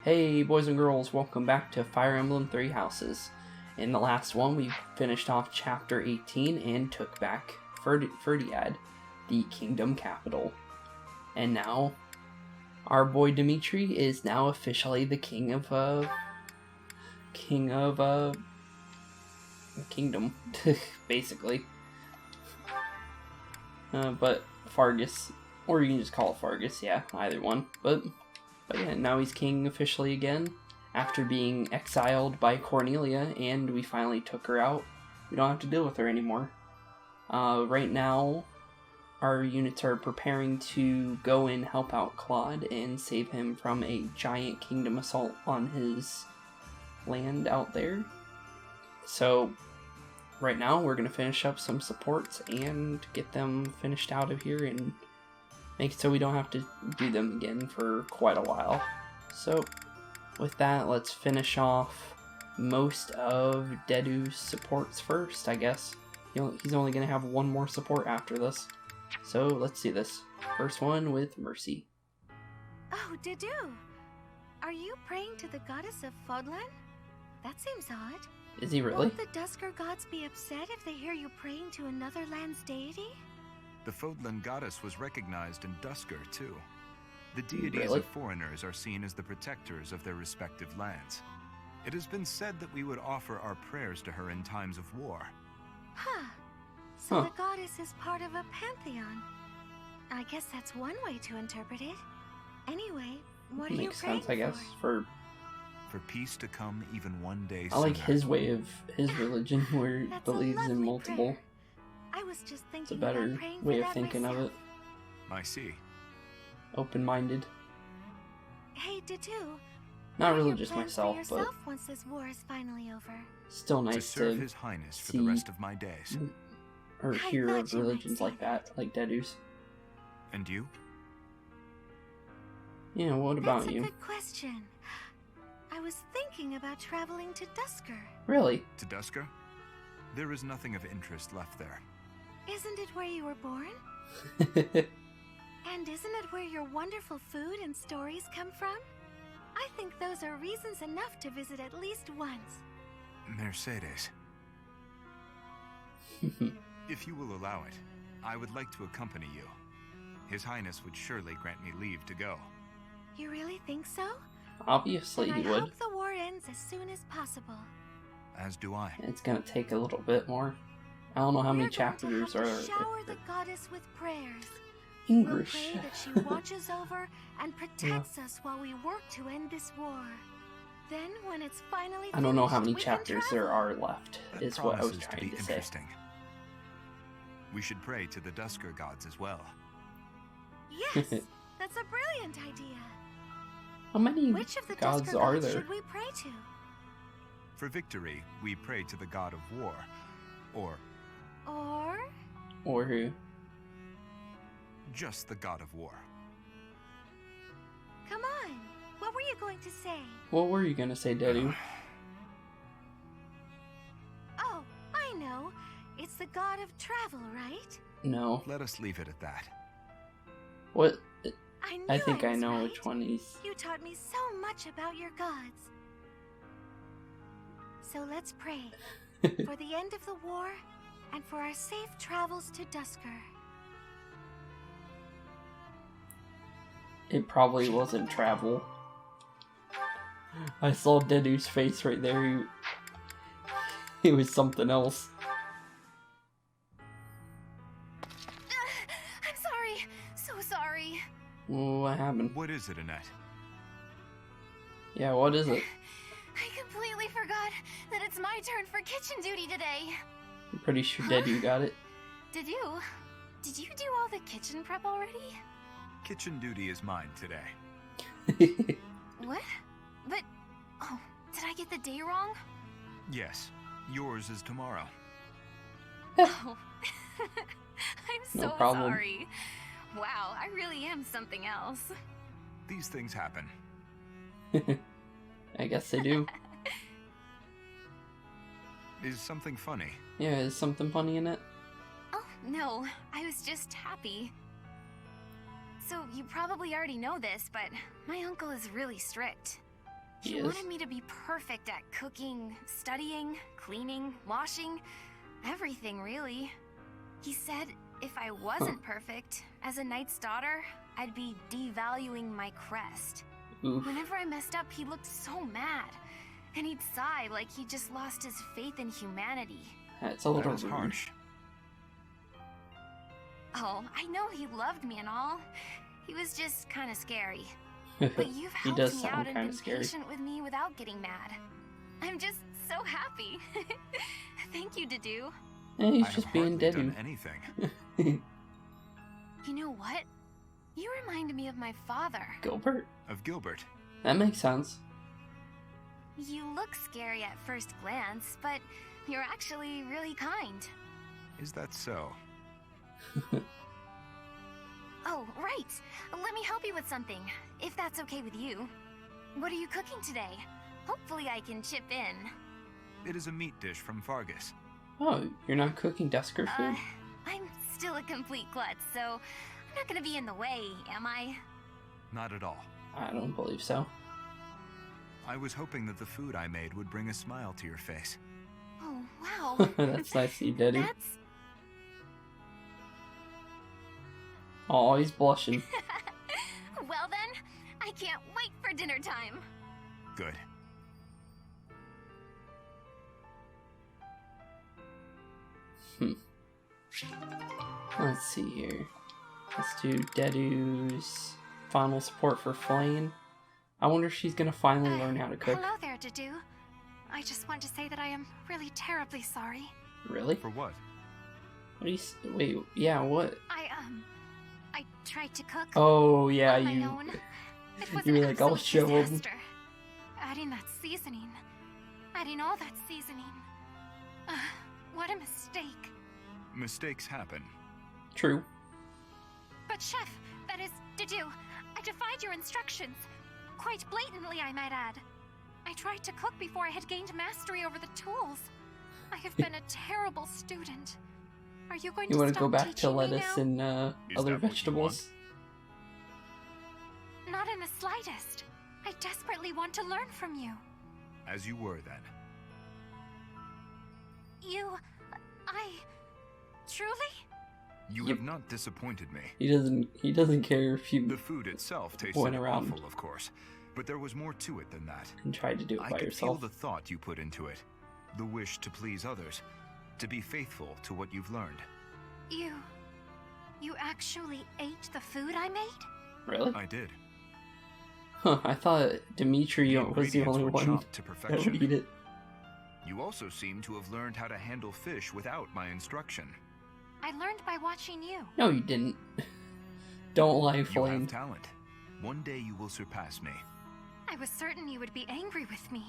Hey boys and girls, welcome back to Fire Emblem Three Houses. In the last one, we finished off Chapter 18 and took back Fódlan, the kingdom capital. And now, our boy Dimitri is now officially the king of a kingdom, basically. But Faerghus, or you can just call it Faerghus, yeah, either one. But yeah, now he's king officially again, after being exiled by Cornelia, and we finally took her out. We don't have to deal with her anymore. Right now, our units are preparing to go and help out Claude and save him from a giant kingdom assault on his land out there. So, right now, we're going to finish up some supports and get them finished out of here and make it so we don't have to do them again for quite a while. So, with that, let's finish off most of Dedu's supports first, I guess. He's only going to have one more support after this. So, let's see this. First one with Mercy. Oh, Dedu! Are you praying to the goddess of Fódlan? That seems odd. Is he really? Won't the Dusker gods be upset if they hear you praying to another land's deity? The Fódlan goddess was recognized in Dusker, too. The deities Really? of foreigners are seen as the protectors of their respective lands. It has been said that we would offer our prayers to her in times of war. So the goddess is part of a pantheon. I guess that's one way to interpret it. Anyway, what are you praying Makes sense, I guess, for peace to come even one day I like sooner. his way of his religion, where he That's a believes in lovely multiple. prayer. I was just thinking It's a better about praying way for of that thinking of myself. it. I see. Open-minded. Hey, Dedu. Not what are your religious plans myself, for but yourself once this war is finally over? still To nice serve to His Highness for see the rest of my days. or I hear thought of you might religions say like that, like Dedu's. And you? Yeah, what about That's a you? good question. I was thinking about traveling to Dusker. Really? To Dusker? There is nothing of interest left there. Isn't it where you were born? And isn't it where your wonderful food and stories come from? I think those are reasons enough to visit at least once. Mercedes. If you will allow it, I would like to accompany you. His Highness would surely grant me leave to go. You really think so? Obviously Then he I would. hope the war ends as soon as possible. As do I. It's gonna take a little bit more. I don't know how many We're going to chapters have are to shower the goddess with prayers. English. We'll pray that she watches over and protects us while we work to end this war. Then, when it's finally I don't know how finished, many we can chapters there travel. are left, That is what I was promises to trying be to say. interesting. We should pray to the Dusker gods as well. Yes, that's a brilliant idea. How many Which of the gods Dusker are gods there? should we pray to? For victory, we pray to the god of war. Or Or who? just the god of war. Come on, what were you going to say? What were you gonna say, Dedu? Oh, I know. It's the god of travel, right? No. Let us leave it at that. What? I knew I think I was know right. which one he's... You taught me so much about your gods. So let's pray for the end of the war and for our safe travels to Dusker. It probably wasn't travel. I saw Dedu's face right there. It was something else. I'm sorry. So sorry. What happened? What is it, Annette? Yeah, what is it? I completely forgot that it's my turn for kitchen duty today. I'm pretty sure Dedu got it. Did you do all the kitchen prep already? Kitchen duty is mine today. What? But, oh, did I get the day wrong? Yes, yours is tomorrow. Oh, I'm so No problem. sorry. Wow, I really am something else. These things happen. I guess they do. Is something funny? Yeah, is something funny in it? Oh, no, I was just happy. So, you probably already know this, but my uncle is really strict. He wanted me to be perfect at cooking, studying, cleaning, washing, everything really. He said if I wasn't perfect, as a knight's daughter, I'd be devaluing my crest. Oof. Whenever I messed up, he looked so mad. And he'd sigh like he just lost his faith in humanity. That's a little That was harsh. Oh, I know he loved me and all. He was just kind of scary. But you've He helped does me sound out and kinda been scary. patient with me without getting mad. I'm just so happy. Thank you, Dedu. Eh, he's I just have being hardly done Dedu. anything. You know what? You remind me of my father. Gilbert? Of Gilbert. That makes sense. You look scary at first glance, but you're actually really kind. Is that so? Oh, right. Let me help you with something, if that's okay with you. What are you cooking today? Hopefully I can chip in. It is a meat dish from Faerghus. Oh, you're not cooking Desker food? I'm still a complete klutz, so I'm not gonna be in the way, am I? Not at all. I don't believe so. I was hoping that the food I made would bring a smile to your face. Oh, wow. That's nice of you, Dedu. That's... Oh, he's blushing. Well then, I can't wait for dinner time. Good. Let's see here. Let's do Dedu's final support for Flame. I wonder if she's gonna finally learn how to cook. Hello there, Dedu. I just want to say that I am really terribly sorry. Really? For what? What do you wait, yeah, what? I tried to cook Oh, yeah, on my you... own. It was You an were like, I'll absolute show 'em. disaster. Adding that seasoning. Adding all that seasoning. What a mistake. Mistakes happen. True. But Chef, that is, Dedu, I defied your instructions. Quite blatantly, I might add. I tried to cook before I had gained mastery over the tools. I have been a terrible student. Are you going You to want to stop go back to teaching me lettuce now? and Is other that what you vegetables? Not in the slightest. I desperately want to learn from you. As you were then. Truly? You Yep. have not disappointed me. He doesn't care if you The food itself tasted Went around. awful, of course, but there was more to it than that. and tried to do it I by could yourself. feel the thought you put into it, the wish to please others, to be faithful to what you've learned. You actually ate the food I made? Really? I did. Huh, I thought Dimitri The was the ingredients only were one chopped to that would perfection. eat it. You also seem to have learned how to handle fish without my instruction. I learned by watching you. No, you didn't. Don't lie, You Flame. have talent. One day you will surpass me. I was certain you would be angry with me.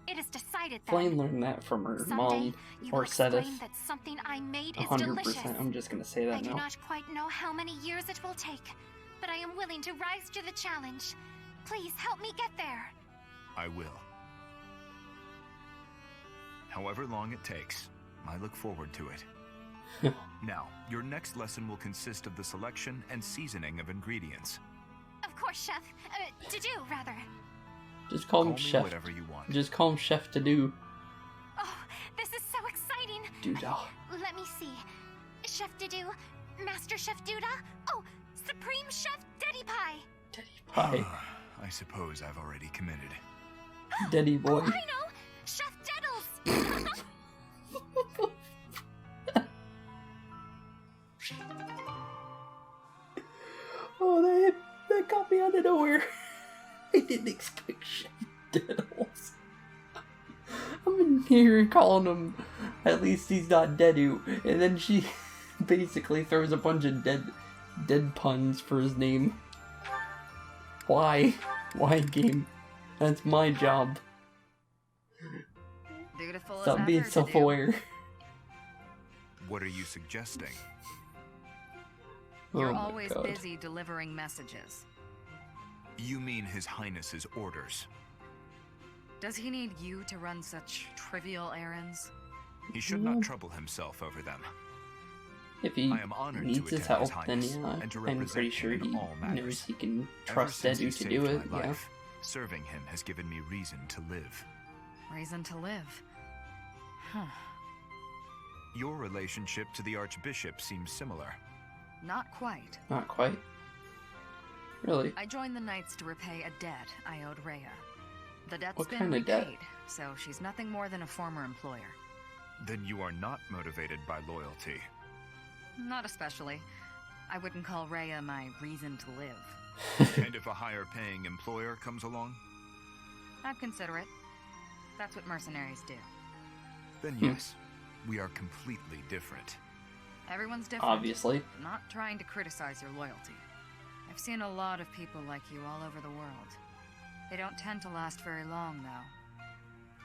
It is decided then. Flame learned that from her Someday, mom, you or will explain Sedith. that something I made is delicious. 100%. I'm just gonna say I that do now. not quite know how many years it will take, but I am willing to rise to the challenge. Please help me get there. I will. However long it takes, I look forward to it. Now, your next lesson will consist of the selection and seasoning of ingredients. Of course, Chef. Dedu, rather. Just call him me Chef. whatever you want. Just call him Chef to do. Oh, this is so exciting. Doodah. Let me see. Chef Dedu, Master Chef Duda, oh, Supreme Chef Deddy Pie. Deddy Pie. I suppose I've already committed. Deddy boy. Oh, I know! Chef Deddles! Oh, that got me out of nowhere. I didn't expect Chef Deddles. I'm in here calling him, at least he's not Dedu, and then she basically throws a bunch of dead puns for his name. Why? Why, game? That's my job. Dutiful Stop being self-aware. What are you suggesting? You're Oh my always God. busy delivering messages. You mean His Highness's orders. Does he need you to run such trivial errands? He should not trouble himself over them. If he I am honored to needs his attend help, His then Highness yeah, and to I'm pretty represent sure him in he all matters. knows he can Ever trust since he Dedu to saved do it, my yeah. life, Serving him has given me reason to live. Reason to live. Huh. Your relationship to the Archbishop seems similar. Not quite. Not quite. Really? I joined the Knights to repay a debt I owed Rhea. The debt's What been kind of debt? repaid, so she's nothing more than a former employer. Then you are not motivated by loyalty. Not especially. I wouldn't call Rhea my reason to live. And if a higher-paying employer comes along? I'd consider it. That's what mercenaries do. Then yes, we are completely different. Everyone's different. Obviously. I'm not trying to criticize your loyalty. I've seen a lot of people like you all over the world. They don't tend to last very long, though.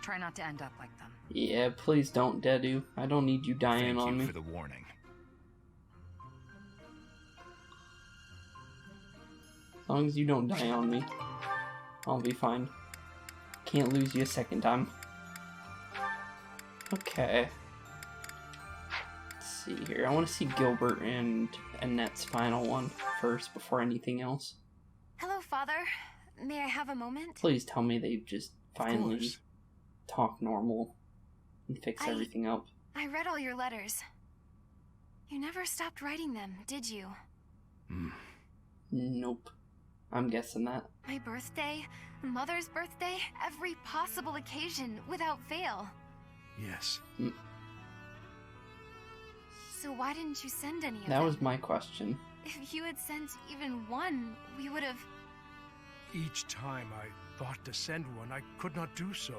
Try not to end up like them. Yeah, please don't, Dedu. I don't need you dying on Thank me. you for the warning. As long as you don't die on me, I'll be fine. Can't lose you a second time. Okay. Let's see here. I want to see Gilbert and Annette's final one first before anything else. Hello, Father. May I have a moment? Please tell me they just finally course. talk normal and fix everything up. I read all your letters. You never stopped writing them, did you? Nope. I'm guessing that. My birthday, Mother's birthday, every possible occasion, without fail. Yes. So why didn't you send any of That them? was my question. If you had sent even one, we would have... Each time I thought to send one, I could not do so.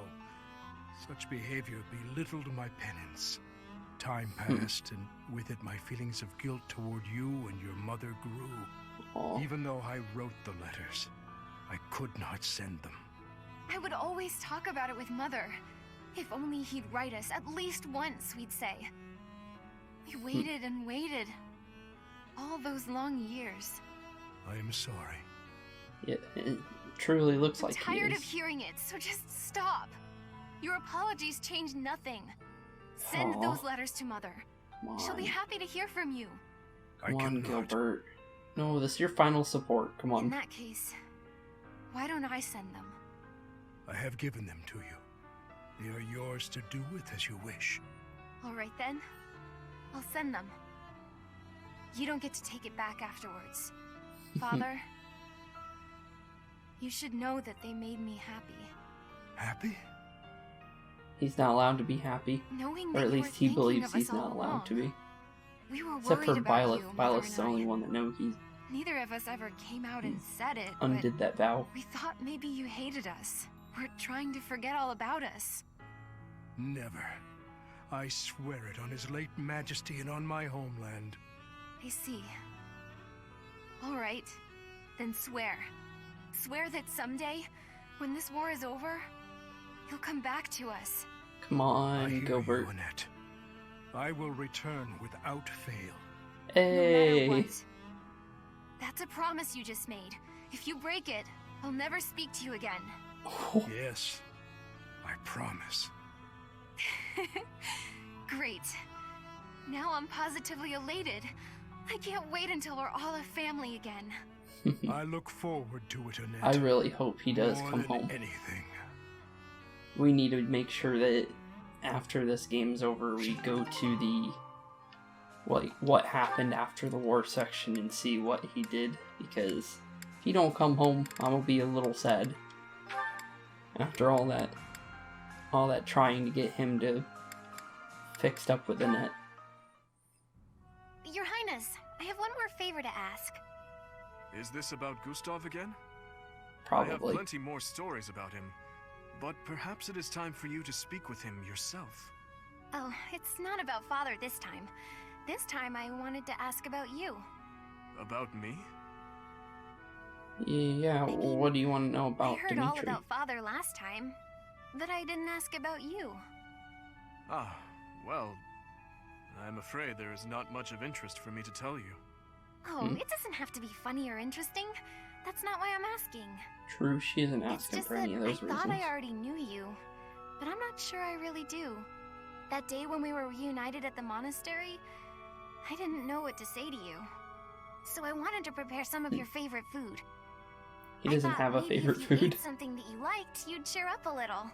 Such behavior belittled my penance. Time passed, and with it my feelings of guilt toward you and your mother grew. Aw. Even though I wrote the letters, I could not send them. I would always talk about it with Mother. If only he'd write us at least once, we'd say. We waited and waited. All those long years. I am sorry. It truly looks I'm like he tired of is. hearing it, so just stop. Your apologies change nothing. Send Aw. those letters to Mother. Come She'll be on. happy to hear from you. I Come on, cannot. Gilbert. No, this is your final support. Come In on. that case, why don't I send them? I have given them to you. They are yours to do with as you wish. All right then. I'll send them. You don't get to take it back afterwards. Father, you should know that they made me happy. Happy? He's not allowed to be happy. Knowing Or that at you were least he thinking believes of he's us all not allowed along. to be. We were Except worried for about Violet. you, Mother Violet's and the only I. one that knows he Neither of us ever came out and said it, undid but that vow. we thought maybe you hated us. We're trying to forget all about us. Never. I swear it on His late Majesty and on my homeland. I see. All right, then swear. Swear that someday, when this war is over, you'll come back to us. Come I on, hear Gilbert. you, Annette. I will return without fail. No Hey! matter what. That's a promise you just made. If you break it, I'll never speak to you again. Yes, I promise. Great. Now I'm positively elated. I can't wait until we're all a family again. I look forward to it, Annette. I really hope he does More come than home. anything. We need to make sure that after this game's over, we go to the what happened after the war section and see what he did, because if he don't come home, I'm gonna be a little sad. After all that trying to get him to fixed up with Annette. Your Highness, I have one more favor to ask. Is this about Gustav again? I Probably. have plenty more stories about him, but perhaps it is time for you to speak with him yourself. Oh, it's not about Father this time. This time I wanted to ask about you. About me? Yeah, I mean, what do you want to know about I heard all Dimitri? about Father last time, but I didn't ask about you. Ah, well, I'm afraid there is not much of interest for me to tell you. Oh, it doesn't have to be funny or interesting. That's not why I'm asking. True, she isn't It's asking just for that any of those I thought reasons. I already knew you, but I'm not sure I really do. That day when we were reunited at the monastery, I didn't know what to say to you. So I wanted to prepare some of your favorite food. He doesn't have a maybe favorite if you food. ate something that you liked, you'd cheer up a little.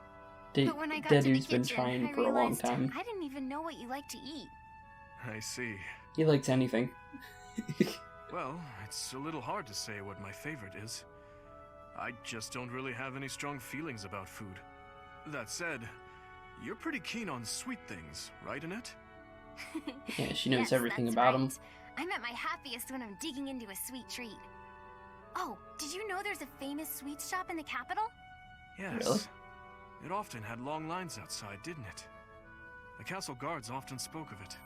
But when I got to the Dedu's been kitchen, trying I for a long realized time. I didn't even know what you like to eat. I see. He likes anything. Well, it's a little hard to say what my favorite is. I just don't really have any strong feelings about food. That said, you're pretty keen on sweet things, right, Annette? Yeah, she knows Yes, everything that's about right. him. I'm at my happiest when I'm digging into a sweet treat. Oh, did you know there's a famous sweets shop in the capital? Yes. Really? It often had long lines outside, didn't it? The castle guards often spoke of it.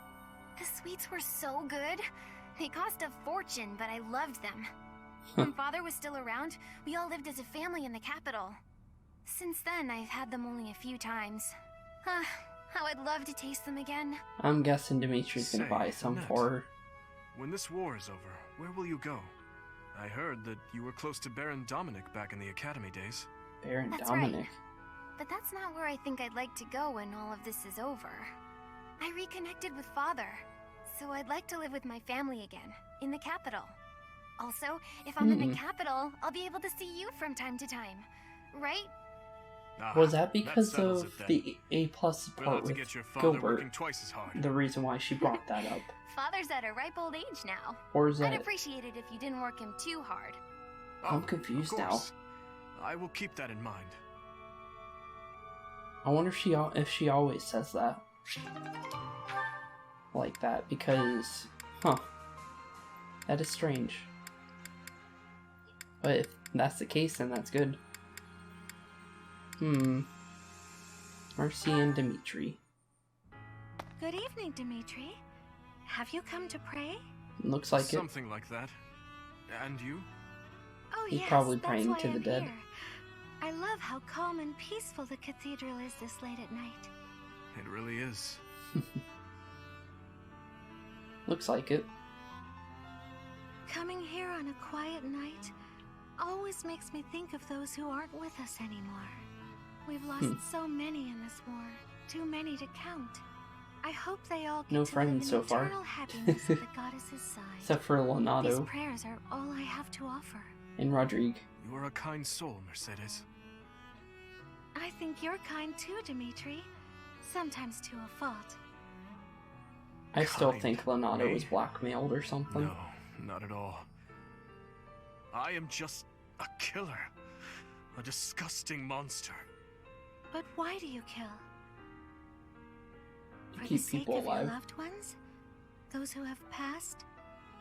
The sweets were so good. They cost a fortune, but I loved them. When Father was still around, we all lived as a family in the capital. Since then, I've had them only a few times. How I'd love to taste them again. I'm guessing Dimitri's gonna Say, buy some Annette. for her. When this war is over, where will you go? I heard that you were close to Baron Dominic back in the academy days. Baron That's Dominic. right. But that's not where I think I'd like to go when all of this is over. I reconnected with Father, so I'd like to live with my family again, in the capital. Also, if I'm in the capital, I'll be able to see you from time to time, right? Was that because settles of it then. the A+ We'll part have to with get your father Gilbert? working twice as hard. The reason why she brought that up? Father's at a ripe old age now. Or is I'd that... appreciate it if you didn't work him too hard. I'm Oh, confused of now. course. I will keep that in mind. I wonder if she always says that. Like that, because... Huh. That is strange. But if that's the case, then that's good. Marcy and Dimitri. Good evening, Dimitri. Have you come to pray? Looks like it. Something like that. And you? Oh, He's yes, probably that's praying why to the I'm dead. here. I love how calm and peaceful the cathedral is this late at night. It really is. Looks like it. Coming here on a quiet night always makes me think of those who aren't with us anymore. We've lost so many in this war, too many to count. I hope they all get No to friends live in so far. eternal happiness at the goddess's side. Except for These Leonardo prayers are all I have to offer. and Rodrigue. You are a kind soul, Mercedes. I think you're kind too, Dimitri. Sometimes to a fault. I still Kind, think Leonardo me? was blackmailed or something. No, not at all. I am just a killer. A disgusting monster. But why do you kill? You For the keep sake people of alive. your loved ones? Those who have passed?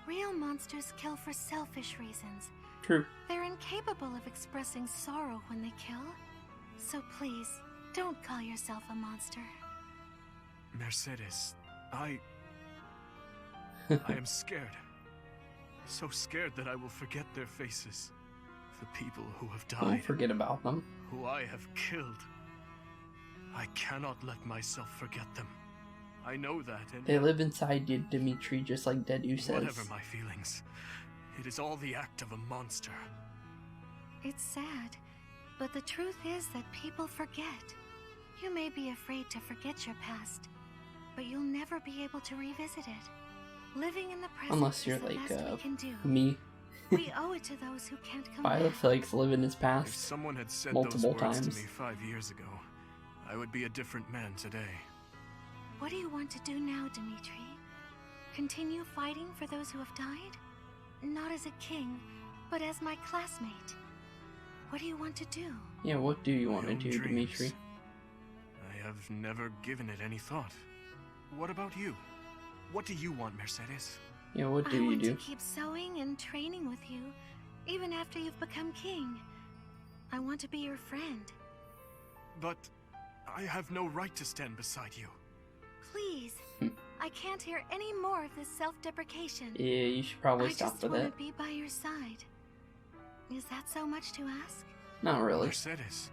Real monsters kill for selfish reasons. True. They're incapable of expressing sorrow when they kill. So please, don't call yourself a monster. Mercedes, I am scared. So scared that I will forget their faces. The people who have Don't died, forget about them. who I have killed. I cannot let myself forget them. I know that, and They live inside you, Dimitri, just like Dedu says. whatever my feelings, it is all the act of a monster. It's sad, but the truth is that people forget. You may be afraid to forget your past, but you'll never be able to revisit it. Living in the present Unless you're is the like, best we can do. Me. We owe it to those who can't come Violet back. likes to live in his If past. someone had said Multiple those words times. to me 5 years ago, I would be a different man today. What do you want to do now, Dimitri? Continue fighting for those who have died? Not as a king, but as my classmate. What do you want to do? Yeah, what do you want My to own do, dreams. Dimitri? I have never given it any thought. What about you? What do you want, Mercedes? Yeah, what I do you want do? to keep sewing and training with you, even after you've become king. I want to be your friend. But I have no right to stand beside you. Please. I can't hear any more of this self-deprecation. Yeah, you should probably I stop just with want it. to be by your side. Is that so much to ask? Not really. Mercedes.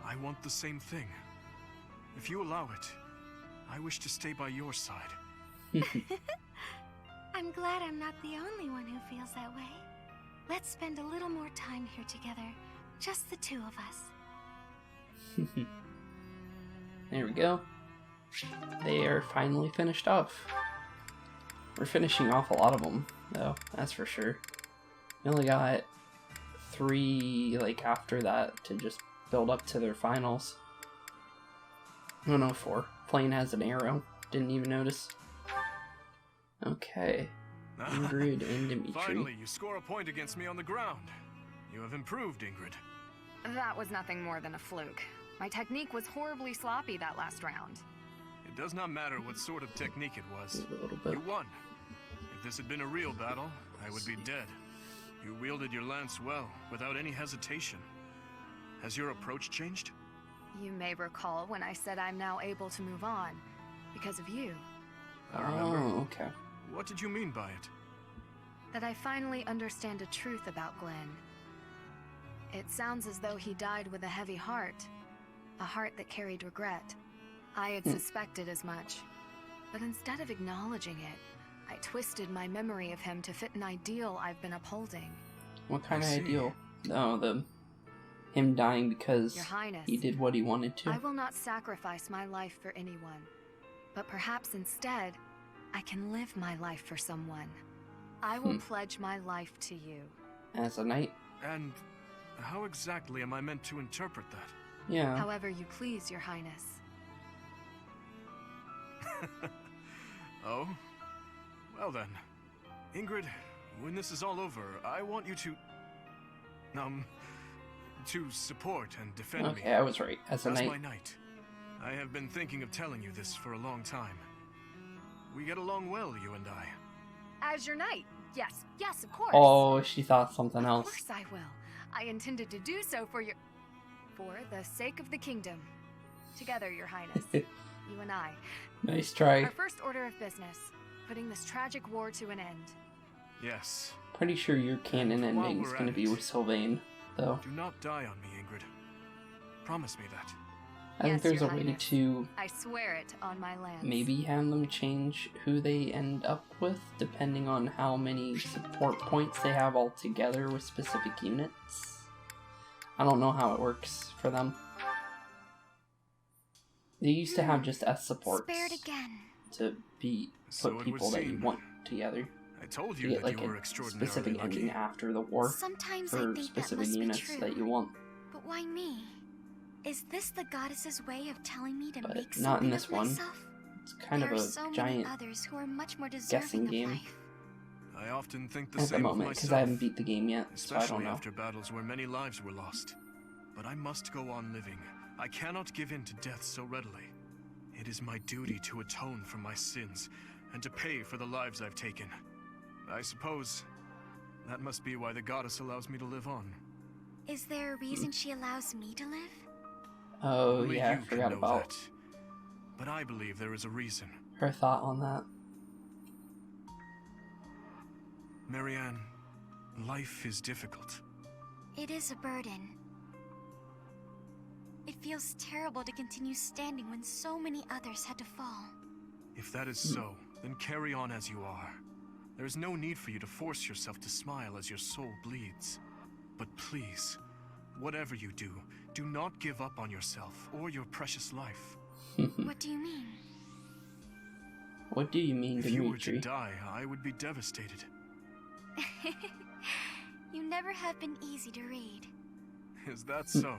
I want the same thing. If you allow it, I wish to stay by your side. I'm glad I'm not the only one who feels that way. Let's spend a little more time here together. Just the two of us. There we go. They are finally finished off. We're finishing off a lot of them, though, that's for sure. They only got 3, like, after that to just build up to their finals. Oh no, 4. Plane has an arrow. Didn't even notice. Okay. Ingrid and Dimitri. Finally, you score a point against me on the ground. You have improved, Ingrid. That was nothing more than a fluke. My technique was horribly sloppy that last round. It does not matter what sort of technique it was. A little bit. You won. If this had been a real battle, I would be dead. You wielded your lance well, without any hesitation. Has your approach changed? You may recall when I said I'm now able to move on, because of you. I remember. Oh, okay. What did you mean by it? That I finally understand a truth about Glenn. It sounds as though he died with a heavy heart. A heart that carried regret. I had suspected as much. But instead of acknowledging it, I twisted my memory of him to fit an ideal I've been upholding. What kind I of see. ideal? Oh, him dying because Your Highness, he did what he wanted to. I will not sacrifice my life for anyone. But perhaps instead, I can live my life for someone. I will pledge my life to you. As a knight? And how exactly am I meant to interpret that? Yeah. However you please, Your Highness. Oh? Well then. Ingrid, when this is all over, I want you to support and defend me. Okay, I was right. As a As knight. my knight. I have been thinking of telling you this for a long time. We get along well, you and I. As your knight, yes, yes, of course. Oh, she thought something Of else. course I will. I intended to do so for the sake of the kingdom. Together, Your Highness. You and I. Nice try. Our first order of business. Putting this tragic war to an end. Yes. Pretty sure your canon While ending's we're gonna at be it, with Sylvain, though. Do not die on me, Ingrid. Promise me that. I think Yes, there's a Your way Highness. to I swear it on my land. maybe have them change who they end up with, depending on how many support points they have all together with specific units. I don't know how it works for them. They used to have just S supports Spared again. to be So put it people would that you seem. want together. I told To you get that like you were a extraordinarily specific lucky. ending after the war Sometimes I for think that specific must be units true. that you want. But why me? Is this the goddess's way of telling me to But make not something in this of one. myself? It's kind There of are a so giant many others who are much more guessing deserving of game life. I often think the at the same of moment, because myself. I haven't beat the game yet, so I Especially don't know. after battles where many lives were lost. But I must go on living. I cannot give in to death so readily. It is my duty to atone for my sins, and to pay for the lives I've taken. I suppose that must be why the goddess allows me to live on. Is there a reason she allows me to live? Oh Only yeah, I you can forgot know about that. But I believe there is a reason. her thought on that. Marianne, life is difficult. It is a burden. It feels terrible to continue standing when so many others had to fall. If that is so, then carry on as you are. There is no need for you to force yourself to smile as your soul bleeds. But please, whatever you do, do not give up on yourself or your precious life. What do you mean? What do you mean, If you were to Dimitri? die, I would be devastated. You never have been easy to read. Is that so?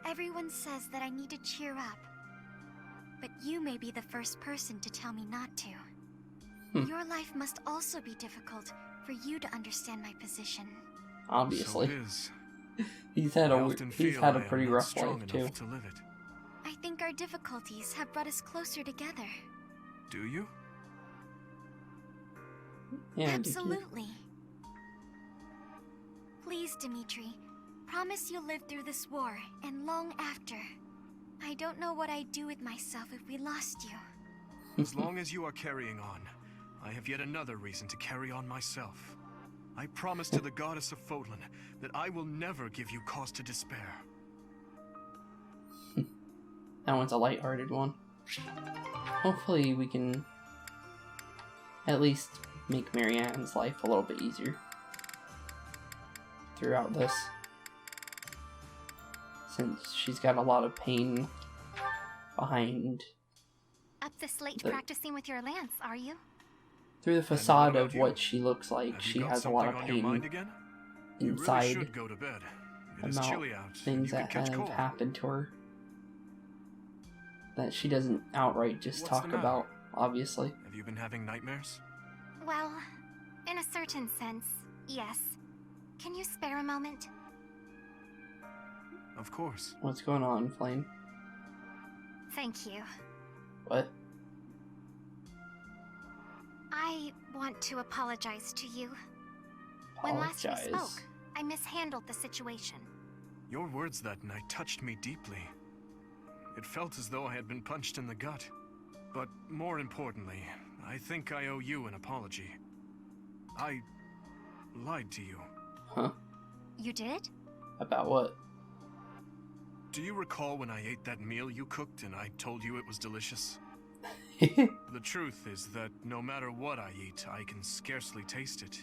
Everyone says that I need to cheer up. But you may be the first person to tell me not to. Your life must also be difficult for you to understand my position. Obviously, So it is. he's had I a often he's feel had a I am pretty not rough strong life too. enough to live it. I think our difficulties have brought us closer together. Do you? Yeah, Absolutely. Please, Dimitri, promise you'll live through this war and long after. I don't know what I'd do with myself if we lost you. As long as you are carrying on, I have yet another reason to carry on myself. I promise to the goddess of Fódlan that I will never give you cause to despair. That one's a lighthearted one. Hopefully we can at least make Marianne's life a little bit easier throughout this. Since she's got a lot of pain behind. Up this late The- practicing with your lance, are you? through the facade of what she looks like, Have she you got has a lot of something on your mind pain again? You really inside should go to bed. It is about chilly out. things You that could catch have cold. happened to her that she doesn't outright just What's talk the matter? about, obviously. Have you been having nightmares? Well, in a certain sense, yes. Can you spare a moment? Of course. What's going on, Flame? Thank you. What? I want to apologize to you. When last we Apologize. spoke, I mishandled the situation. Your words that night touched me deeply. It felt as though I had been punched in the gut. But more importantly, I think I owe you an apology. I lied to you. Huh? You did? About what? Do you recall when I ate that meal you cooked and I told you it was delicious? The truth is that no matter what I eat, I can scarcely taste it.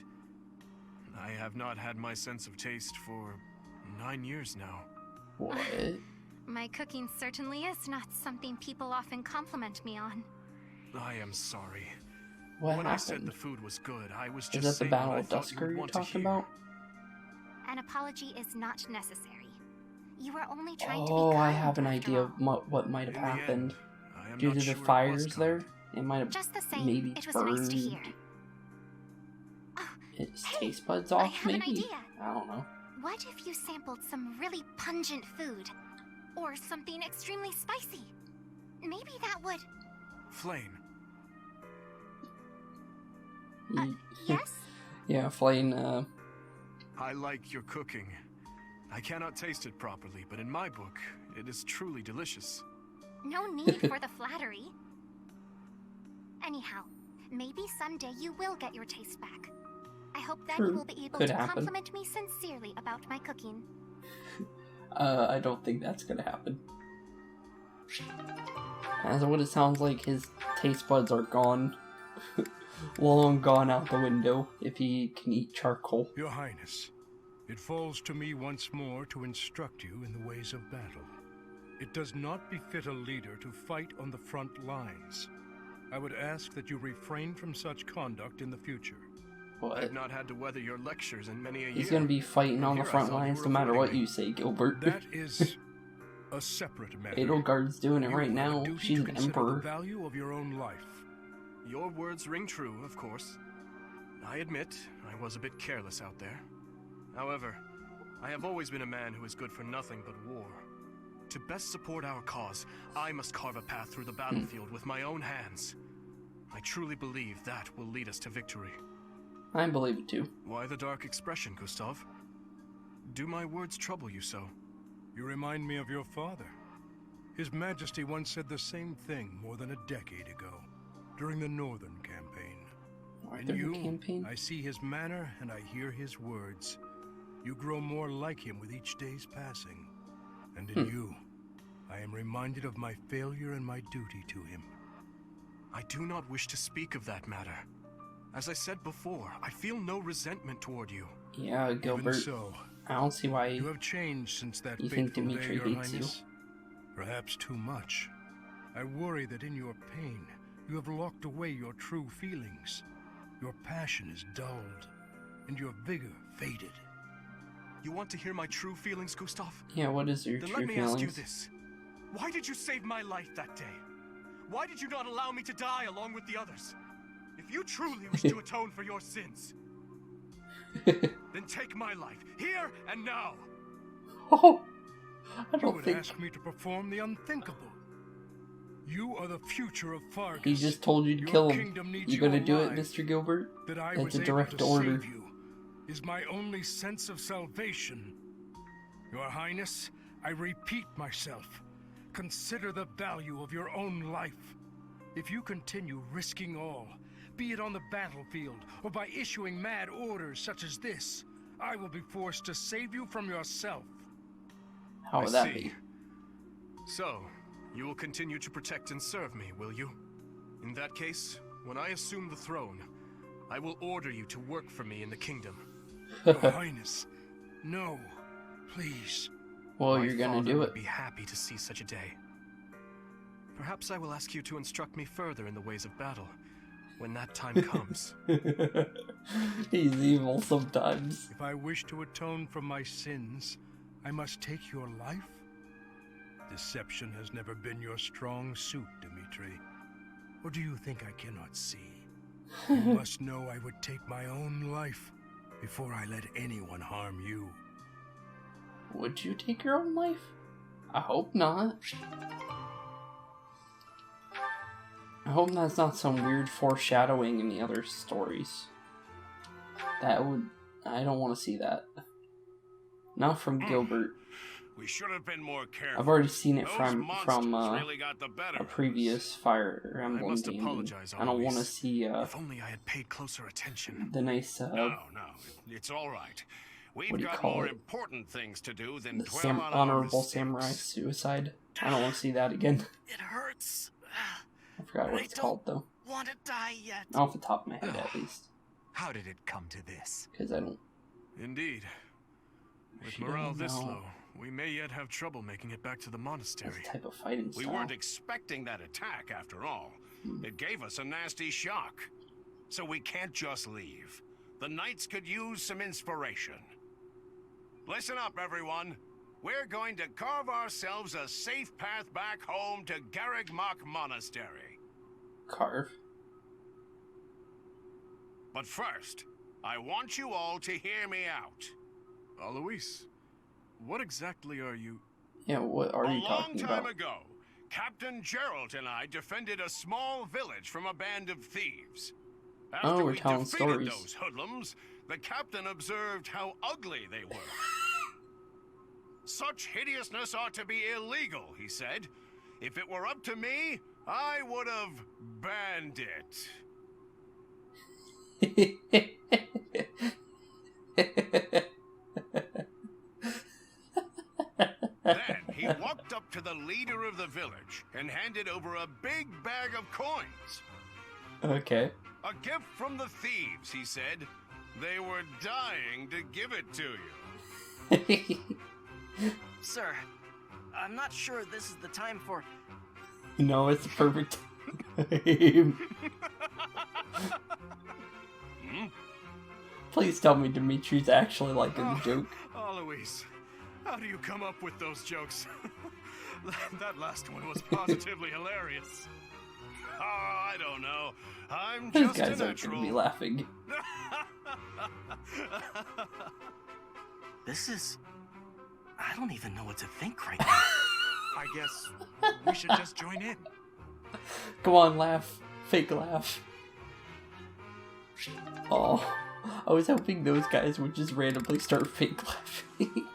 I have not had my sense of taste for 9 years now. What? My cooking certainly is not something people often compliment me on. I am sorry. What When I said the happened? food was good, I was Is just that the saying Battle what I of thought you Dusker would you're want to talking hear. about? An apology is not necessary. You were only trying to be Oh, kind I have an after idea all. of what might have In the end, happened. I am Due not to sure the it was fires kind. there, it might have Just the same, maybe it was burned nice to hear. Oh, its hey, taste buds I off, have an maybe? idea. I don't know. What if you sampled some really pungent food? Or something extremely spicy? Maybe that would... Flame, Yes? Yeah, Flame, I like your cooking. I cannot taste it properly, but in my book, it is truly delicious. No need for the flattery. Anyhow, maybe someday you will get your taste back. I hope then True. you will be able Could to happen. compliment me sincerely about my cooking. I don't think that's gonna happen. As what it sounds like, his taste buds are gone. Long gone out the window, if he can eat charcoal. Your Highness, it falls to me once more to instruct you in the ways of battle. It does not befit a leader to fight on the front lines. I would ask that you refrain from such conduct in the future. I What? have not had to weather your lectures in many a year. He's gonna be fighting From on the here I front thought you lines were no matter what avoiding me. you say, Gilbert. That is a separate matter. Edelgard's doing it You right have a now. duty She's to an consider the emperor. value of your own life. Your words ring true, of course. I admit, I was a bit careless out there. However, I have always been a man who is good for nothing but war. To best support our cause, I must carve a path through the battlefield with my own hands. I truly believe that will lead us to victory. I believe it too. Why the dark expression, Gustav? Do my words trouble you so? You remind me of your father. His Majesty once said the same thing more than a decade ago, during the Northern Campaign. In Northern you, Campaign? I see his manner and I hear his words. You grow more like him with each day's passing. And in you, I am reminded of my failure and my duty to him. I do not wish to speak of that matter. As I said before, I feel no resentment toward you. Yeah, Gilbert. Even so, I don't see why you have changed since that you think fateful Dimitri day, Your hates you. Highness. Perhaps too much. I worry that in your pain, you have locked away your true feelings. Your passion is dulled, and your vigor faded. You want to hear my true feelings, Gustav? Yeah, what is your Then true let me feelings? ask you this. Why did you save my life that day? Why did you not allow me to die along with the others? If you truly wish to atone for your sins, then take my life, here and now. Oh, I You don't would think ask me to perform the unthinkable. You are the future of Faerghus. he just told you to Your kill him. kingdom needs You gonna do it, alive. Mr. Gilbert? That I It's was a able direct to order. save you is my only sense of salvation. Your Highness, I repeat myself. Consider the value of your own life. If you continue risking all, be it on the battlefield or by issuing mad orders such as this, I will be forced to save you from yourself. How would that be? So, you will continue to protect and serve me, will you? In that case, when I assume the throne, I will order you to work for me in the kingdom. Your Highness, no, please. Well, My you're gonna father do would it. be happy to see such a day. Perhaps I will ask you to instruct me further in the ways of battle. when that time comes. He's evil sometimes. If I wish to atone for my sins, I must take your life? Deception has never been your strong suit, Dimitri. Or do you think I cannot see? You must know I would take my own life before I let anyone harm you. Would you take your own life? I hope not. I hope that's not some weird foreshadowing in the other stories. That would... I don't want to see that. Not from Gilbert. We should have been more careful. I've already seen it Those from monsters really got the better a of us. previous Fire Emblem must game. apologize, I don't want to Alois. see If only I had paid closer attention. the nice No, it's all right. What We've do you got call more it? important things to do than the dwell on our honorable mistakes. samurai suicide. I don't want to see that again. It hurts. I forgot what I it's called though. Want to die yet? Off the top of my head, at least, How did it come to this? because I don't. Indeed. With She morale doesn't this know. low, we may yet have trouble making it back to the This monastery. type of fighting We style. weren't expecting that attack after all. It gave us a nasty shock. So we can't just leave. The knights could use some inspiration. Listen up, everyone. We're going to carve ourselves a safe path back home to Garreg Mach Monastery. Carve. But first, I want you all to hear me out. Alois, what exactly are you... Yeah, what are you A long talking time about? ago, Captain Gerald and I defended a small village from a band of thieves. After Oh, we're we telling defeated stories. those hoodlums, the captain observed how ugly they were. Such hideousness ought to be illegal, he said. If it were up to me, I would have banned it. Then he walked up to the leader of the village and handed over a big bag of coins. Okay. A gift from the thieves, he said. They were dying to give it to you. Sir, I'm not sure this is the time for... No, it's the perfect time. Please tell me Dimitri's actually liking the joke. Alois, how do you come up with those jokes? That last one was positively hilarious. Oh, I don't know. I'm These just guys a aren't gonna natural. be laughing. This is... I don't even know what to think right now. I guess we should just join in. Come on, laugh. Fake laugh. Oh, I was hoping those guys would just randomly start fake laughing.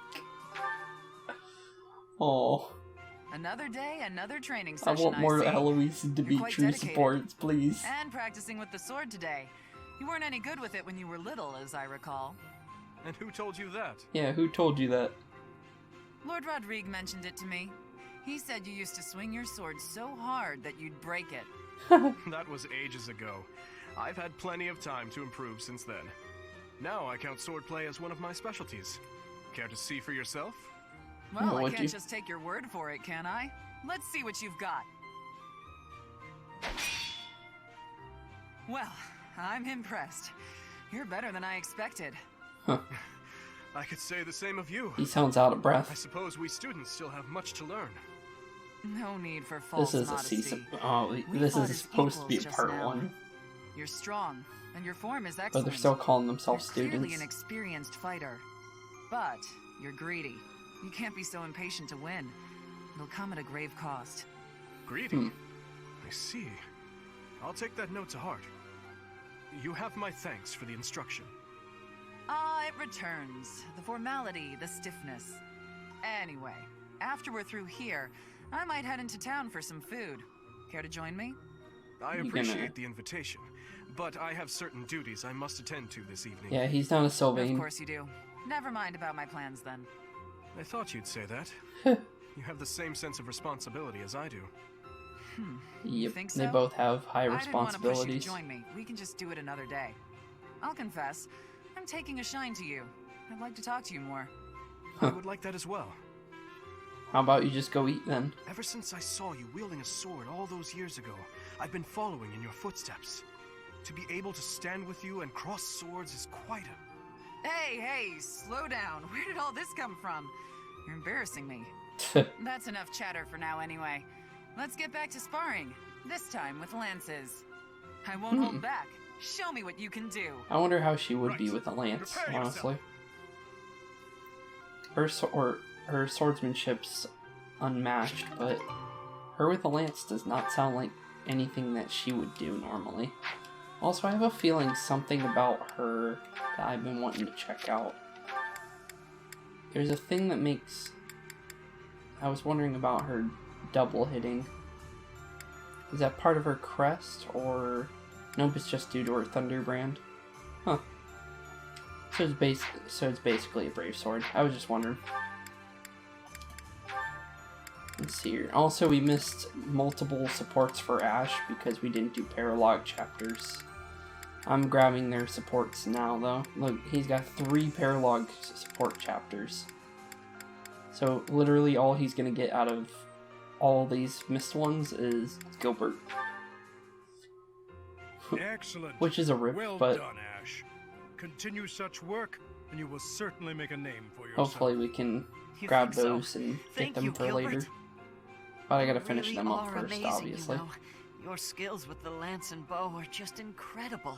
Oh, Another day, another training I session. want more see. Eloise and You're quite Dimitri dedicated. supports, please. And practicing with the sword today. You weren't any good with it when you were little, as I recall. And who told you that? Yeah, who told you that? Lord Rodrigue mentioned it to me. He said you used to swing your sword so hard that you'd break it. That was ages ago. I've had plenty of time to improve since then. Now I count swordplay as one of my specialties. Care to see for yourself? Well, Yeah, I what can't you- just take your word for it, can I? Let's see what you've got. Well, I'm impressed. You're better than I expected. I could say the same of you. He sounds out of I breath. suppose we students still have much to learn. No need for false This is a modesty. season. Oh, We this fought is as supposed to be a equals just part now. one, You're strong, and your form is but excellent. they're still calling themselves You're clearly students. an experienced fighter, but you're greedy. You can't be so impatient to win. It'll come at a grave cost. Greedy? I see. I'll take that note to heart. You have my thanks for the instruction. Ah, it returns. The formality, the stiffness. Anyway, after we're through here, I might head into town for some food. Care to join me? I You appreciate gonna- the invitation, but I have certain duties I must attend to this evening. Yeah, he's not a Of Sylvain. course you do. Never mind about my plans then. I thought you'd say that. You have the same sense of responsibility as I do. Yep, think they so? both have high I didn't want to push you responsibilities. to join me. We can just do it another day. I'll confess, I'm taking a shine to you. I'd like to talk to you more. I would like that as well. How about you just go eat then? Ever since I saw you wielding a sword all those years ago, I've been following in your footsteps. To be able to stand with you and cross swords is quite a... Hey, slow down. Where did all this come from? You're embarrassing me. That's enough chatter for now anyway. Let's get back to sparring. This time with lances. I won't hold back. Show me what you can do. I wonder how she would be with a lance, honestly. Her swordsmanship's unmatched, but her with a lance does not sound like anything that she would do normally. Also, I have a feeling something about her that I've been wanting to check out. There's a thing that makes... I was wondering about her double hitting. Is that part of her crest, or... Nope, it's just due to her thunder brand. Huh. So it's basically a brave sword. I was just wondering. Let's see here. Also, we missed multiple supports for Ash because we didn't do paralog chapters. I'm grabbing their supports now, though. Look, he's got 3 paralog support chapters. So, literally all he's going to get out of all these missed ones is Gilbert. Excellent. Which is a rip, well but... done, Ash. Continue such work, and you will certainly make a name for yourself. Hopefully we can grab those and get them for later. But I gotta finish them up first, amazing, obviously. You know. Your skills with the lance and bow are just incredible.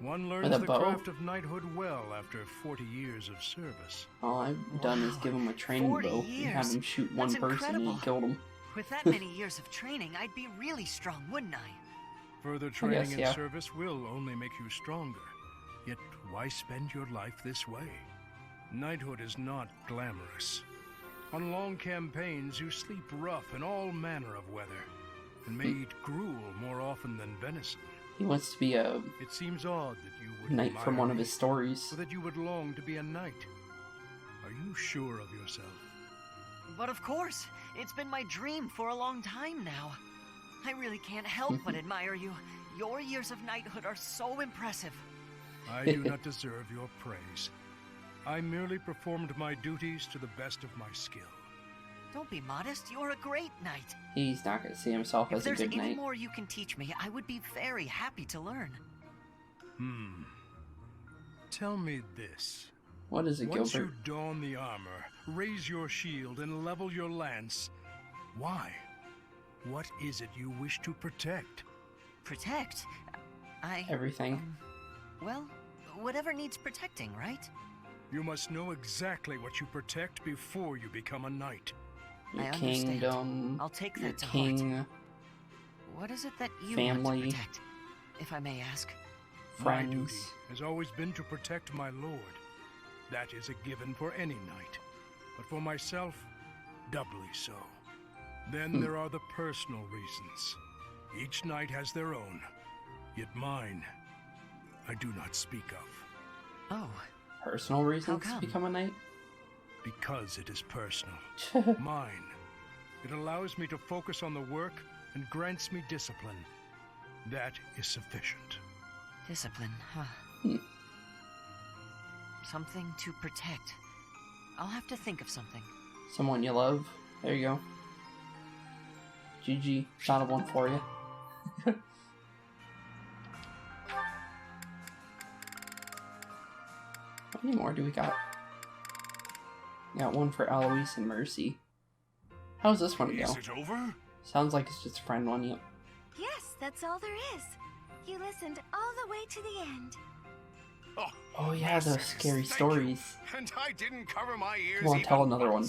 One learns the craft of knighthood well after 40 years of service. All I've done is give him a training bow and have him shoot one person and he killed him. With that many years of training, I'd be really strong, wouldn't I? Further training and service will only make you stronger. Yet why spend your life this way? Knighthood is not glamorous. On long campaigns, you sleep rough in all manner of weather, and may eat gruel more often than venison. He wants to be a It seems odd that you would knight from one of his stories. Or that you would long to be a knight. Are you sure of yourself? But of course, it's been my dream for a long time now. I really can't help but admire you. Your years of knighthood are so impressive. I do not deserve your praise. I merely performed my duties to the best of my skill. Don't be modest, you're a great knight. He's not going to see himself as a good knight. If there's any more you can teach me, I would be very happy to learn. Tell me this. What is it, Gilbert? Once you don the armor, raise your shield, and level your lance, why? What is it you wish to protect? Protect? Everything. Well, whatever needs protecting, right? You must know exactly what you protect before you become a knight. Your kingdom. I'll take that to king. heart. What is it that you family, want to protect, if I may ask? Friends. My duty has always been to protect my lord. That is a given for any knight. But for myself, doubly so. Then there are the personal reasons. Each knight has their own. Yet mine, I do not speak of. Oh. Personal reasons to become a knight? Because it is personal. Mine. It allows me to focus on the work and grants me discipline. That is sufficient. Discipline, huh? Something to protect. I'll have to think of something. Someone you love? There you go. GG. Found a one for you. How many more do we got? Got one for Eloise and Mercy. How's this one go? Is it over? Sounds like it's just a friend one, yep. Yes, that's all there is. You listened all the way to the end. Oh yeah, those scary stories. And I didn't cover my ears. Come on, tell another one.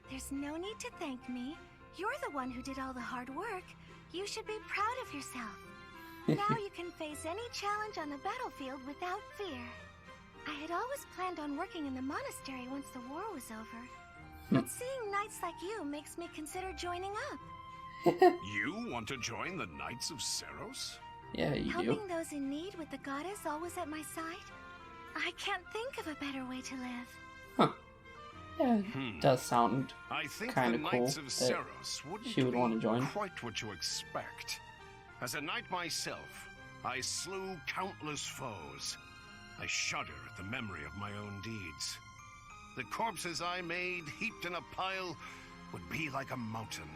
There's no need to thank me. You're the one who did all the hard work. You should be proud of yourself. Now you can face any challenge on the battlefield without fear. I had always planned on working in the monastery once the war was over. But seeing knights like you makes me consider joining up. You want to join the Knights of Seiros? Yeah, you Helping those in need with the goddess always at my side? I can't think of a better way to live. Huh. Yeah, it does sound kind of cool Knights of Seiros wouldn't she would want to join. Quite what you expect. As a knight myself, I slew countless foes. I shudder at the memory of my own deeds. The corpses I made, heaped in a pile, would be like a mountain.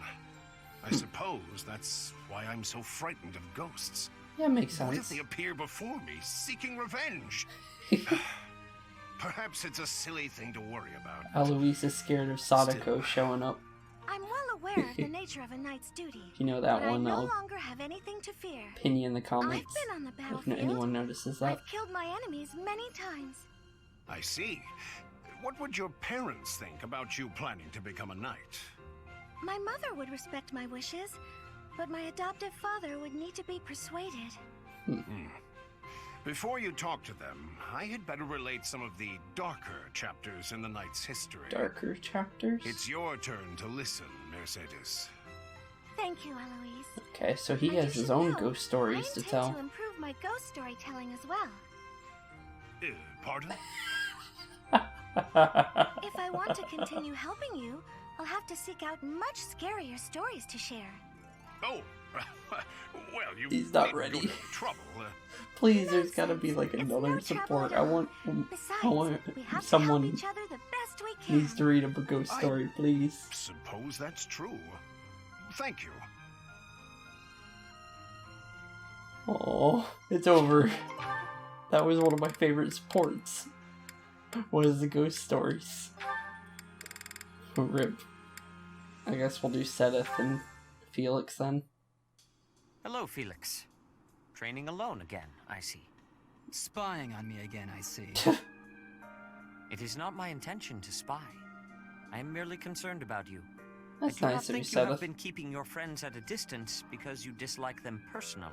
I suppose that's why I'm so frightened of ghosts. Yeah, makes What if sense. they appear before me, seeking revenge? Perhaps it's a silly thing to worry about. Eloise is scared of Sadako showing up. I'm well aware of the nature of a knight's duty. If you know that but one, I no I'll longer have anything to fear. pin you in the comments. I've been on the If battlefield. anyone notices that. I've killed my enemies many times. I see. What would your parents think about you planning to become a knight? My mother would respect my wishes, but my adoptive father would need to be persuaded. Before you talk to them, I had better relate some of the darker chapters in the knight's history. Darker chapters? It's your turn to listen, Mercedes. Thank you, Eloise. Okay, so he And has you his should own know, ghost stories I to intend tell. to improve my ghost storytelling as well. Pardon? If I want to continue helping you, I'll have to seek out much scarier stories to share. Oh, well, you He's not needn't go ready. to any trouble. Please, there's gotta be like It's another no trouble support. at I all. want Besides, we have to someone help each other the best we can. needs to read a ghost story, please. Suppose that's true. Thank you. Oh, it's over. That was one of my favorite supports. Was the ghost stories. Rip. I guess we'll do Sedith and Felix then. Hello, Felix. Training alone again, I see. Spying on me again, I see. It is not my intention to spy. I am merely concerned about you. That's I do nice not of you, think you have Sedith. been keeping your friends at a distance because you dislike them personally.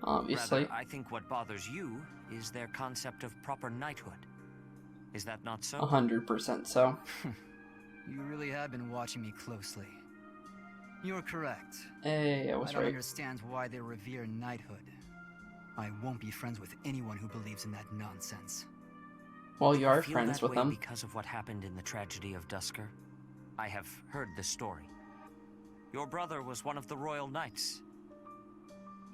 Obviously. Rather, I think what bothers you is their concept of proper knighthood. Is that not so? 100% so. You really have been watching me closely. You're correct. Hey, I was I don't right. understand why they revere knighthood. I won't be friends with anyone who believes in that nonsense. Well, you I are feel friends that with way them. because of what happened in the tragedy of Dusker. I have heard the story. Your brother was one of the royal knights.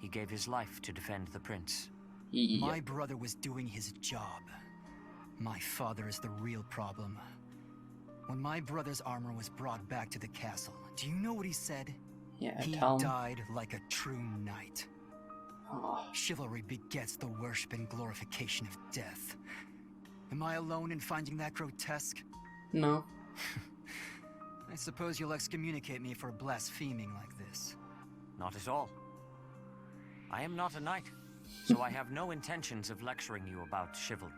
He gave his life to defend the prince. Yep. My brother was doing his job. My father is the real problem. When my brother's armor was brought back to the castle, do you know what he said? Yeah, He tell him. died like a true knight. Oh, Chivalry begets the worship and glorification of death. Am I alone in finding that grotesque? no. I suppose you'll excommunicate me for blaspheming like this. Not at all. I am not a knight, so I have no intentions of lecturing you about chivalry.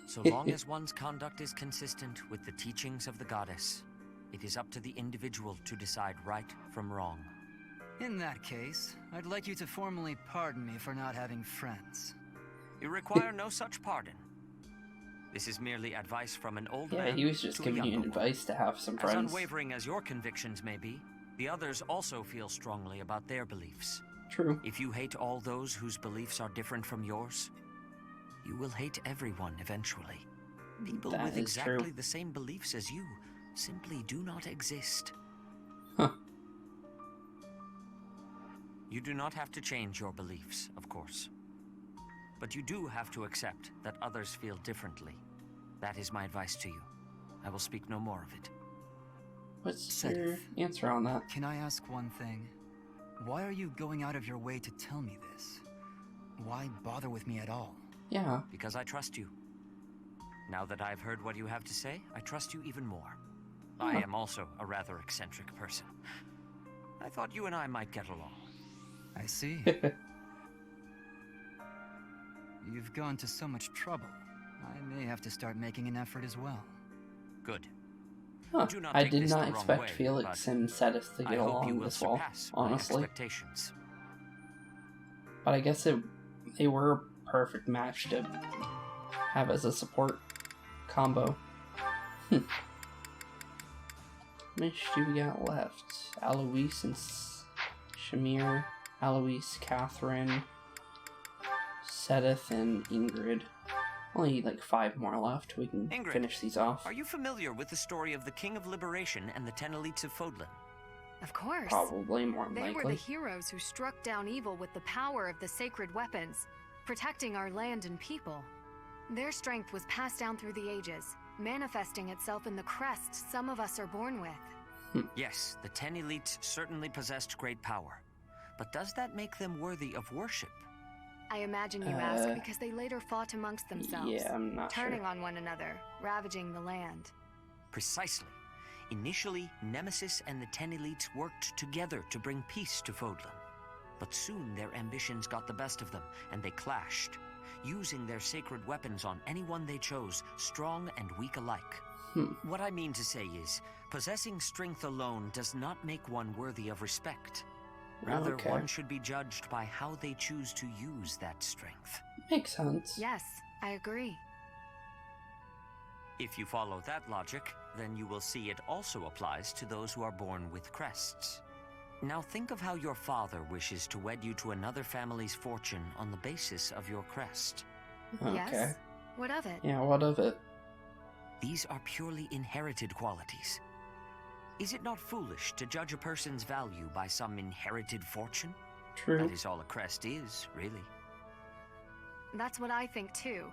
So long as one's conduct is consistent with the teachings of the goddess, it is up to the individual to decide right from wrong. In that case, I'd like you to formally pardon me for not having friends. You require no such pardon. This is merely advice from an old Yeah, man he was just to a giving you younger one. advice to have some As friends. unwavering as your convictions may be, the others also feel strongly about their beliefs. True. If you hate all those whose beliefs are different from yours, you will hate everyone eventually. People That with is exactly true. the same beliefs as you simply do not exist. Huh. You do not have to change your beliefs, of course. But you do have to accept that others feel differently. That is my advice to you. I will speak no more of it. What's Sedith. your answer on that? Can I ask one thing? Why are you going out of your way to tell me this? Why bother with me at all? Yeah. Because I trust you. Now that I've heard what you have to say, I trust you even more. I am also a rather eccentric person. I thought you and I might get along. I see. You've gone to so much trouble. I may have to start making an effort as well. Good. Huh. Do not I take did this not the wrong expect way, Felix but and Sedith to I get hope you along will this well, surpass my honestly. expectations. But I guess they were a perfect match to have as a support combo. How much do we got left? Eloise and Shamir, Eloise, Catherine, Sedith, and Ingrid. Only like 5 more left. We can Ingrid, finish these off. Are you familiar with the story of the King of Liberation and the 10 elites of Fódlan? Of course. Probably more than They were likely. the heroes who struck down evil with the power of the sacred weapons, protecting our land and people. Their strength was passed down through the ages, manifesting itself in the crests some of us are born with. Yes, the 10 elites certainly possessed great power. But does that make them worthy of worship? I imagine you ask because they later fought amongst themselves. Yeah, I'm not turning sure. on one another, ravaging the land. Precisely. Initially, Nemesis and the 10 elites worked together to bring peace to Fódlan. But soon their ambitions got the best of them, and they clashed, using their sacred weapons on anyone they chose, strong and weak alike. What I mean to say is, possessing strength alone does not make one worthy of respect. Rather, one should be judged by how they choose to use that strength. Makes sense. Yes, I agree. If you follow that logic, then you will see it also applies to those who are born with crests. Now think of how your father wishes to wed you to another family's fortune on the basis of your crest. Okay. Yes? What of it? Yeah, what of it? These are purely inherited qualities. Is it not foolish to judge a person's value by some inherited fortune? True. That is all a crest is, really. That's what I think too.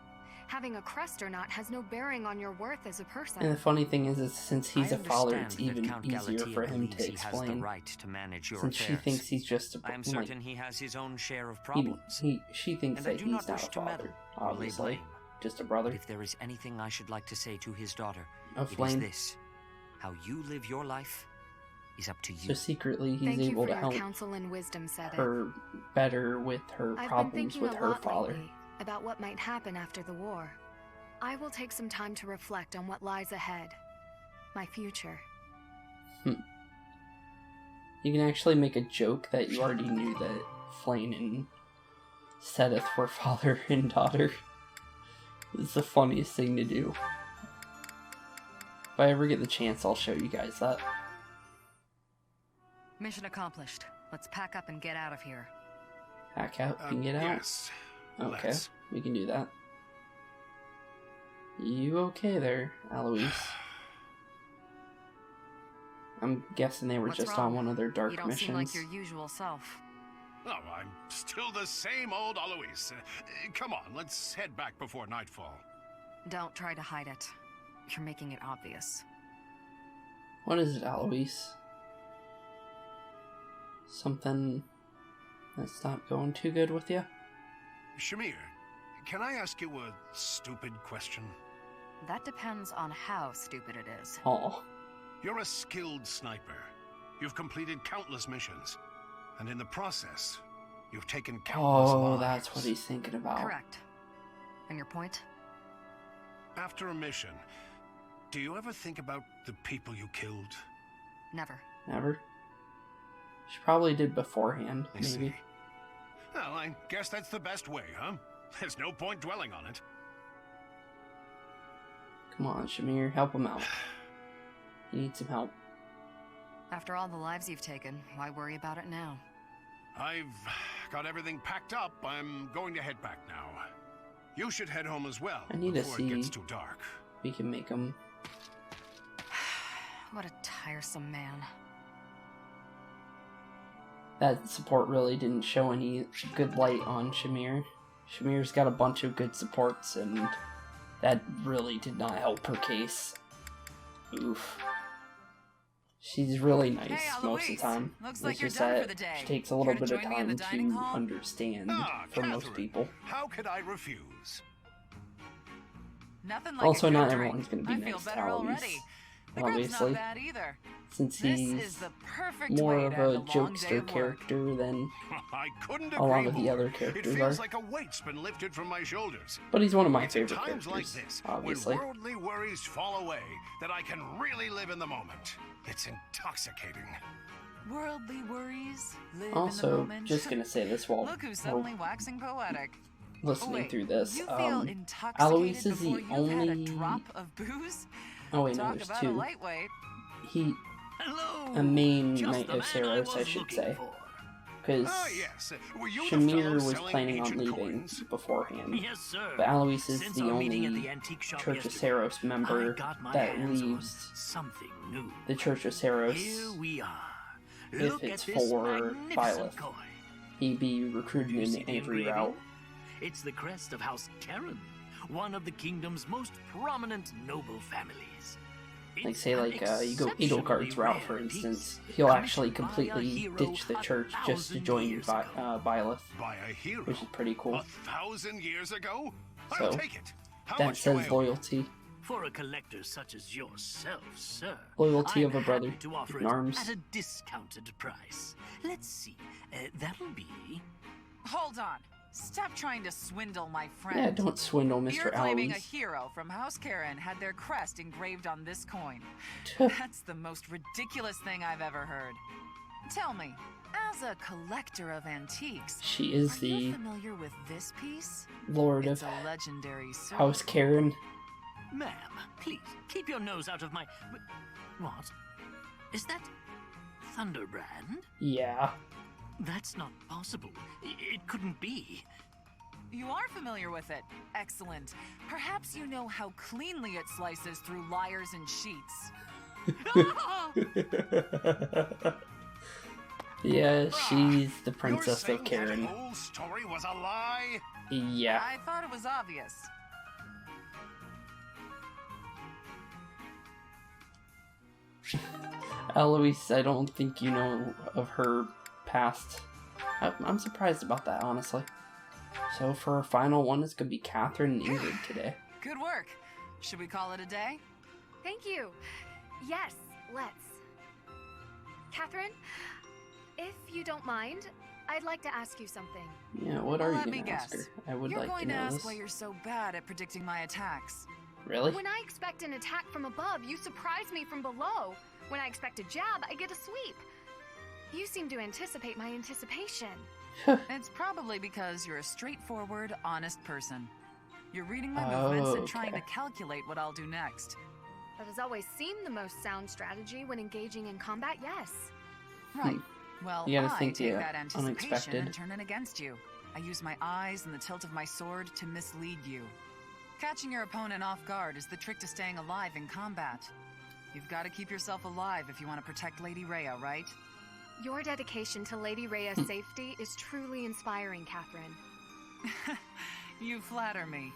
Having a crest or not has no bearing on your worth as a person. And the funny thing is since he's a father, it's understand that even Count easier Galatea for him believes to he has the explain. right to manage your Since she affairs. thinks he's just a I am certain he has his own share of he, problems. she thinks and I that do he's not not wish a to meddle father, or lay obviously. blame. Just a brother. But if there is anything I should like to say to his daughter, Of it is Flame. this. How you live your life is up to you. So secretly he's Thank you able for to your help counsel and wisdom, said her better with her I've been problems thinking with a her lot father. lately about what might happen after the war. I will take some time to reflect on what lies ahead. My future. You can actually make a joke that you already knew that Flame and Sedith were father and daughter. It's the funniest thing to do. If I ever get the chance, I'll show you guys that. Mission accomplished. Let's pack up and get out of here. Hack out and get out? Yes. Okay, Let's. we can do that. You okay there, Alois? I'm guessing they were What's just wrong? on one of their dark You don't missions. seem like your usual self. Oh, I'm still the same old Alois. Come on, let's head back before nightfall. Don't try to hide it. You're making it obvious. What is it, Alois? Something that's not going too good with you? Shamir, can I ask you a stupid question? That depends on how stupid it is. Oh. You're a skilled sniper. You've completed countless missions. And in the process, you've taken countless lives. That's what he's thinking about. Correct. And your point? After a mission, do you ever think about the people you killed? Never. Never? She probably did beforehand, I maybe. see. Well, I guess that's the best way, huh? There's no point dwelling on it. Come on, Shamir, help him out. He needs some help. After all the lives you've taken, why worry about it now? I've got everything packed up. I'm going to head back now. You should head home as well I need to before see it gets too dark. we can make him. What a tiresome man. That support really didn't show any good light on Shamir. Shamir's got a bunch of good supports, and that really did not help her case. Oof. She's really nice Hey, most of the Alois. time. Looks It's like you're just done that for the day. she takes a little Care to bit of join me in the time dining to hall? understand Ah, for most Catherine, people. How could I refuse? Nothing like Also, a good not drink. everyone's going to be I feel nice to better Alois, already. The grub's obviously, not bad either. since This he's is the perfect more way of to end a a long day jokester of work. character than I couldn't a agree lot of the more. other It characters feels are. like a weight's been lifted from my shoulders. But he's one of my It's at favorite times like characters, this, obviously. when worldly worries fall away, that I can really live in the moment. It's intoxicating. Worldly worries, live in the Also, moment. just gonna say this while Look who's we're suddenly waxing poetic. listening Wait, through this. You feel Alois intoxicated is the before you've only. had a drop of booze? Oh wait, no, Talk there's about two. a lightweight. He Hello. a main Just Knight the of man I Seiros, I was should looking say, for. because Ah, yes. Were you the fellow Shamir was selling planning on ancient leaving coins? beforehand. Yes, sir. But Alois is Since the our meeting at only the antique shop Church of yesterday, Seiros member I got my that hands on leaves something new. the Church of Seiros. Here we are. If Look it's at this for magnificent Byleth. coin. He'd be recruited Do you in see the every engraving? route. It's the crest of House Terran, one of the kingdom's most prominent noble families. Like, say, you go Eagleguard's route, for instance, he'll actually completely ditch the church just to join Byleth, which is pretty cool. 1,000 years ago? So, I'll take it. How that much do I says owe? loyalty. For a collector such as yourself, sir, Loyalty of I'm a brother happy to offer in it arms. at a discounted price. Let's see, that'll be... Hold on. Stop trying to swindle my friend. Yeah, don't swindle Mr. You're claiming a Alliance. hero from House Karen had their crest engraved on this coin. That's the most ridiculous thing I've ever heard. Tell me, as a collector of antiques, She is are you the familiar with this piece? Lord It's of a legendary sword. House Karen. Ma'am, please, keep your nose out of my... What? Is that Thunderbrand? Yeah. That's not possible. It couldn't be. You are familiar with it. Excellent. Perhaps you know how cleanly it slices through liars and cheats. Yeah, she's the princess You're of saying Karen. That whole story was a lie? Yeah. I thought it was obvious. Eloise, I don't think you know of her past. I'm surprised about that, honestly. So for our final one, it's going to be Catherine and Ingrid today. Good work. Should we call it a day? Thank you. Yes, let's. Catherine, if you don't mind, I'd like to ask you something. Yeah, what are you Let me going to ask her? guess. I would You're like going to to know ask this. why you're so bad at predicting my attacks. Really? When I expect an attack from above, you surprise me from below. When I expect a jab, I get a sweep. You seem to anticipate my anticipation. It's probably because you're a straightforward, honest person. You're reading my movements and trying to calculate what I'll do next. That has always seemed the most sound strategy when engaging in combat, yes. Right. Well, You gotta I think take the that anticipation unexpected. and turn it against you. I use my eyes and the tilt of my sword to mislead you. Catching your opponent off guard is the trick to staying alive in combat. You've got to keep yourself alive if you want to protect Lady Rhea, right? Your dedication to Lady Rhea's safety is truly inspiring, Catherine. You flatter me.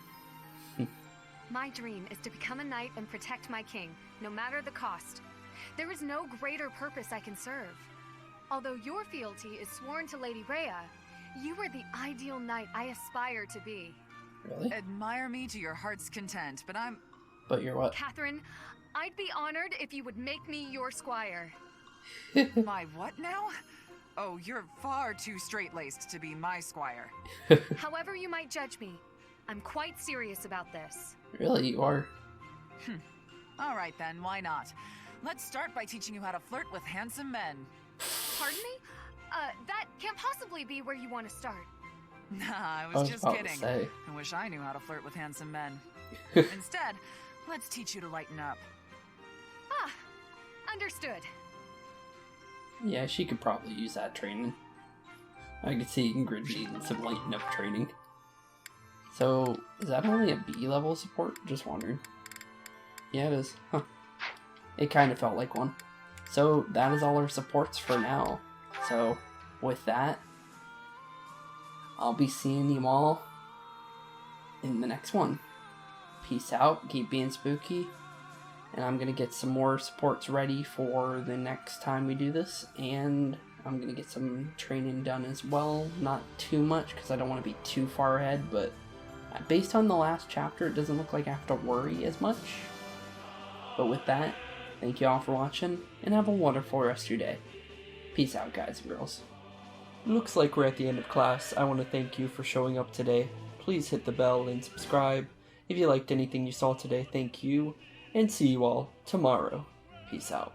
My dream is to become a knight and protect my king, no matter the cost. There is no greater purpose I can serve. Although your fealty is sworn to Lady Rhea, you are the ideal knight I aspire to be. Really? Admire me to your heart's content, but I'm... But you're what? Catherine, I'd be honored if you would make me your squire. My what now? Oh, you're far too straight-laced to be my squire. However you might judge me, I'm quite serious about this. Really, you are? All right then, why not? Let's start by teaching you how to flirt with handsome men. Pardon me? That can't possibly be where you want to start. Nah, I I was was just about to kidding. say. I wish I knew how to flirt with handsome men. Instead, let's teach you to lighten up. Ah, understood. Yeah, she could probably use that training. I could see Ingrid needing some lighten up training. So, is that only a B level support? Just wondering. Yeah, it is. Huh. It kind of felt like one. So, that is all our supports for now. So, with that, I'll be seeing you all in the next one. Peace out, keep being spooky, and I'm going to get some more supports ready for the next time we do this, and I'm going to get some training done as well. Not too much, because I don't want to be too far ahead, but based on the last chapter, it doesn't look like I have to worry as much. But with that, thank you all for watching, and have a wonderful rest of your day. Peace out, guys and girls. Looks like we're at the end of class. I want to thank you for showing up today. Please hit the bell and subscribe. If you liked anything you saw today, thank you, and see you all tomorrow. Peace out.